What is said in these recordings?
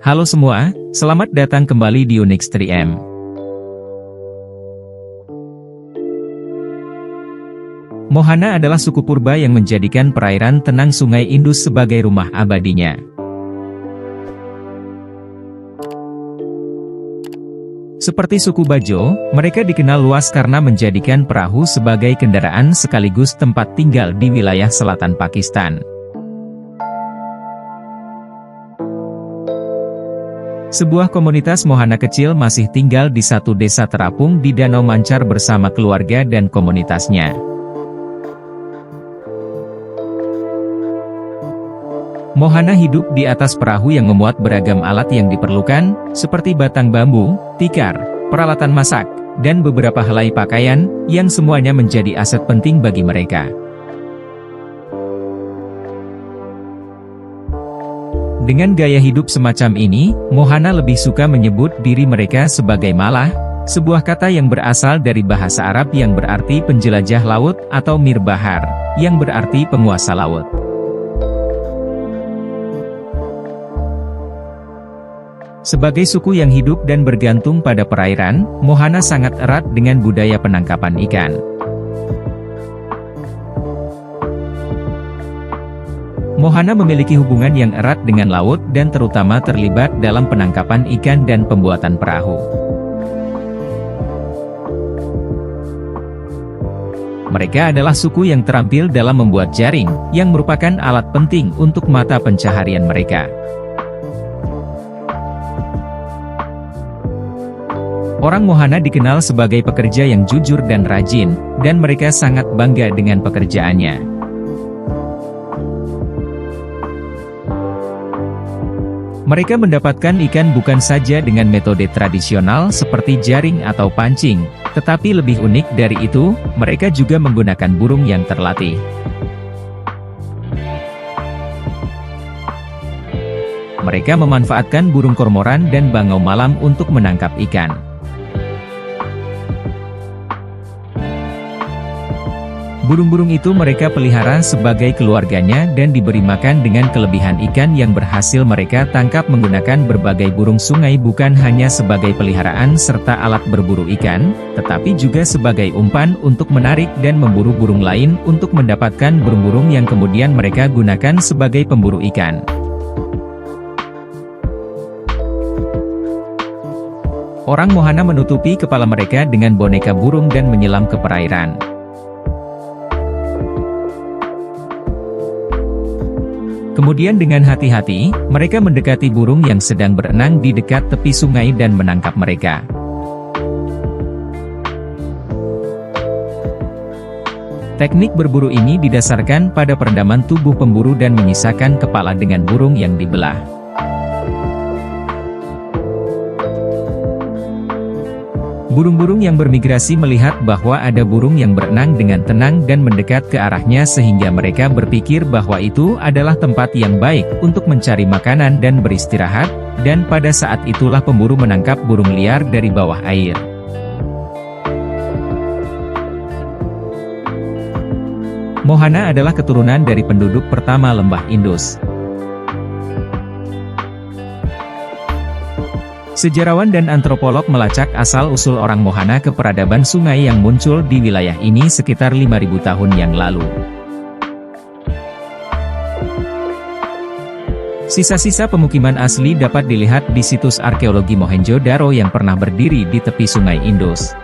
Halo semua, selamat datang kembali di Unix 3M. Mohana adalah suku purba yang menjadikan perairan tenang Sungai Indus sebagai rumah abadinya. Seperti suku Bajo, mereka dikenal luas karena menjadikan perahu sebagai kendaraan sekaligus tempat tinggal di wilayah selatan Pakistan. Sebuah komunitas Mohana kecil masih tinggal di satu desa terapung di Danau Mancar bersama keluarga dan komunitasnya. Mohana hidup di atas perahu yang memuat beragam alat yang diperlukan, seperti batang bambu, tikar, peralatan masak, dan beberapa helai pakaian, yang semuanya menjadi aset penting bagi mereka. Dengan gaya hidup semacam ini, Mohana lebih suka menyebut diri mereka sebagai Malah, sebuah kata yang berasal dari bahasa Arab yang berarti penjelajah laut, atau Mir Bahar, yang berarti penguasa laut. Sebagai suku yang hidup dan bergantung pada perairan, Mohana sangat erat dengan budaya penangkapan ikan. Mohana memiliki hubungan yang erat dengan laut dan terutama terlibat dalam penangkapan ikan dan pembuatan perahu. Mereka adalah suku yang terampil dalam membuat jaring, yang merupakan alat penting untuk mata pencaharian mereka. Orang Mohana dikenal sebagai pekerja yang jujur dan rajin, dan mereka sangat bangga dengan pekerjaannya. Mereka mendapatkan ikan bukan saja dengan metode tradisional seperti jaring atau pancing, tetapi lebih unik dari itu, mereka juga menggunakan burung yang terlatih. Mereka memanfaatkan burung kormoran dan bangau malam untuk menangkap ikan. Burung-burung itu mereka pelihara sebagai keluarganya dan diberi makan dengan kelebihan ikan yang berhasil mereka tangkap menggunakan berbagai burung sungai bukan hanya sebagai peliharaan serta alat berburu ikan, tetapi juga sebagai umpan untuk menarik dan memburu burung lain untuk mendapatkan burung-burung yang kemudian mereka gunakan sebagai pemburu ikan. Orang Mohana menutupi kepala mereka dengan boneka burung dan menyelam ke perairan. Kemudian dengan hati-hati, mereka mendekati burung yang sedang berenang di dekat tepi sungai dan menangkap mereka. Teknik berburu ini didasarkan pada perendaman tubuh pemburu dan menyisakan kepala dengan burung yang dibelah. Burung-burung yang bermigrasi melihat bahwa ada burung yang berenang dengan tenang dan mendekat ke arahnya sehingga mereka berpikir bahwa itu adalah tempat yang baik untuk mencari makanan dan beristirahat, dan pada saat itulah pemburu menangkap burung liar dari bawah air. Mohana adalah keturunan dari penduduk pertama lembah Indus. Sejarawan dan antropolog melacak asal-usul orang Mohana ke peradaban sungai yang muncul di wilayah ini sekitar 5.000 tahun yang lalu. Sisa-sisa pemukiman asli dapat dilihat di situs arkeologi Mohenjo-Daro yang pernah berdiri di tepi Sungai Indus.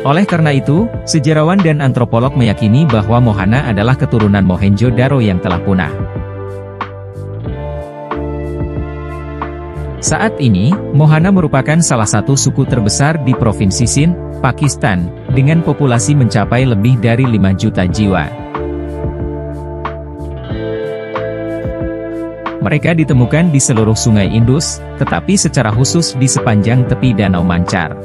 Oleh karena itu, sejarawan dan antropolog meyakini bahwa Mohana adalah keturunan Mohenjo-Daro yang telah punah. Saat ini, Mohana merupakan salah satu suku terbesar di Provinsi Sindh, Pakistan, dengan populasi mencapai lebih dari 5 juta jiwa. Mereka ditemukan di seluruh Sungai Indus, tetapi secara khusus di sepanjang tepi Danau Mancar.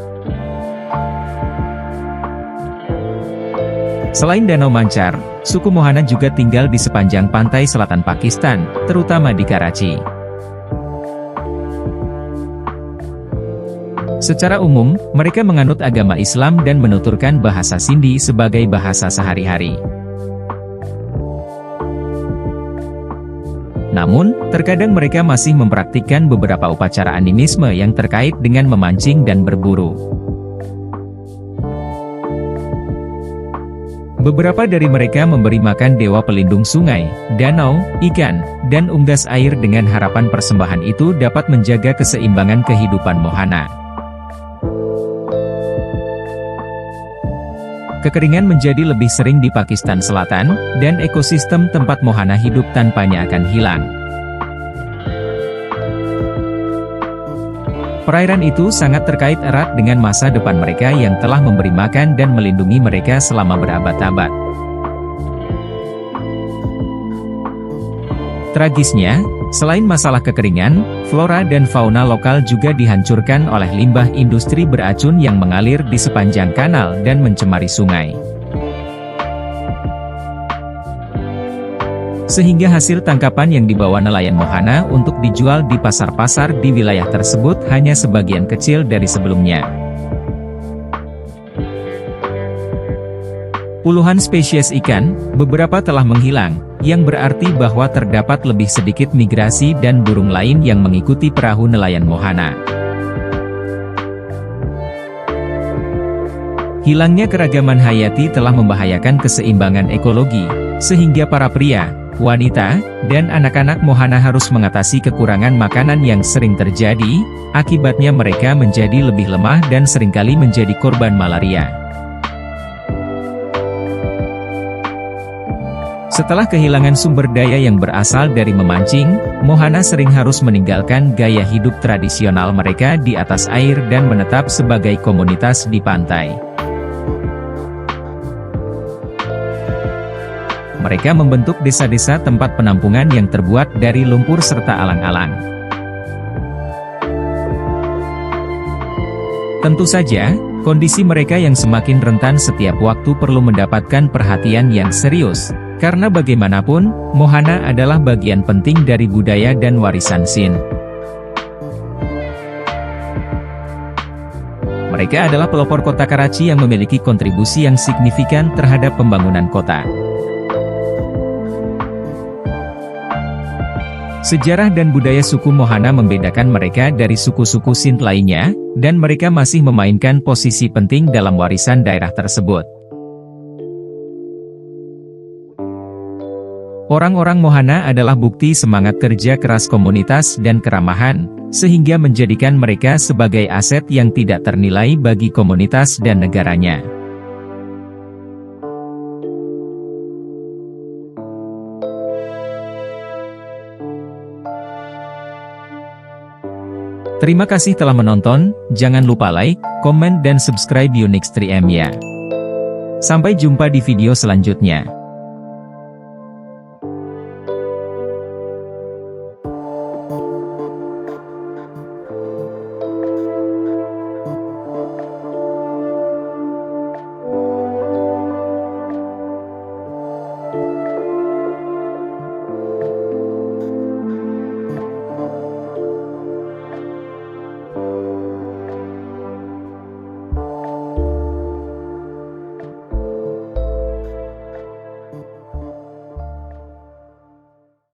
Selain Danau Mancar, suku Mohana juga tinggal di sepanjang pantai selatan Pakistan, terutama di Karachi. Secara umum, mereka menganut agama Islam dan menuturkan bahasa Sindhi sebagai bahasa sehari-hari. Namun, terkadang mereka masih mempraktikkan beberapa upacara animisme yang terkait dengan memancing dan berburu. Beberapa dari mereka memberi makan dewa pelindung sungai, danau, ikan, dan unggas air dengan harapan persembahan itu dapat menjaga keseimbangan kehidupan Mohana. Kekeringan menjadi lebih sering di Pakistan Selatan, dan ekosistem tempat Mohana hidup tanpanya akan hilang. Perairan itu sangat terkait erat dengan masa depan mereka yang telah memberi makan dan melindungi mereka selama berabad-abad. Tragisnya, selain masalah kekeringan, flora dan fauna lokal juga dihancurkan oleh limbah industri beracun yang mengalir di sepanjang kanal dan mencemari sungai. Sehingga hasil tangkapan yang dibawa nelayan Mohana untuk dijual di pasar-pasar di wilayah tersebut hanya sebagian kecil dari sebelumnya. Puluhan spesies ikan, beberapa telah menghilang, yang berarti bahwa terdapat lebih sedikit migrasi dan burung lain yang mengikuti perahu nelayan Mohana. Hilangnya keragaman hayati telah membahayakan keseimbangan ekologi, sehingga para pria, wanita, dan anak-anak Mohana harus mengatasi kekurangan makanan yang sering terjadi, akibatnya mereka menjadi lebih lemah dan seringkali menjadi korban malaria. Setelah kehilangan sumber daya yang berasal dari memancing, Mohana sering harus meninggalkan gaya hidup tradisional mereka di atas air dan menetap sebagai komunitas di pantai. Mereka membentuk desa-desa tempat penampungan yang terbuat dari lumpur serta alang-alang. Tentu saja, kondisi mereka yang semakin rentan setiap waktu perlu mendapatkan perhatian yang serius, karena bagaimanapun, Mohana adalah bagian penting dari budaya dan warisan Shin. Mereka adalah pelopor kota Karachi yang memiliki kontribusi yang signifikan terhadap pembangunan kota. Sejarah dan budaya suku Mohana membedakan mereka dari suku-suku Shin lainnya, dan mereka masih memainkan posisi penting dalam warisan daerah tersebut. Orang-orang Mohana adalah bukti semangat kerja keras komunitas dan keramahan, sehingga menjadikan mereka sebagai aset yang tidak ternilai bagi komunitas dan negaranya. Terima kasih telah menonton, jangan lupa like, komen dan subscribe Unix 3M ya. Sampai jumpa di video selanjutnya.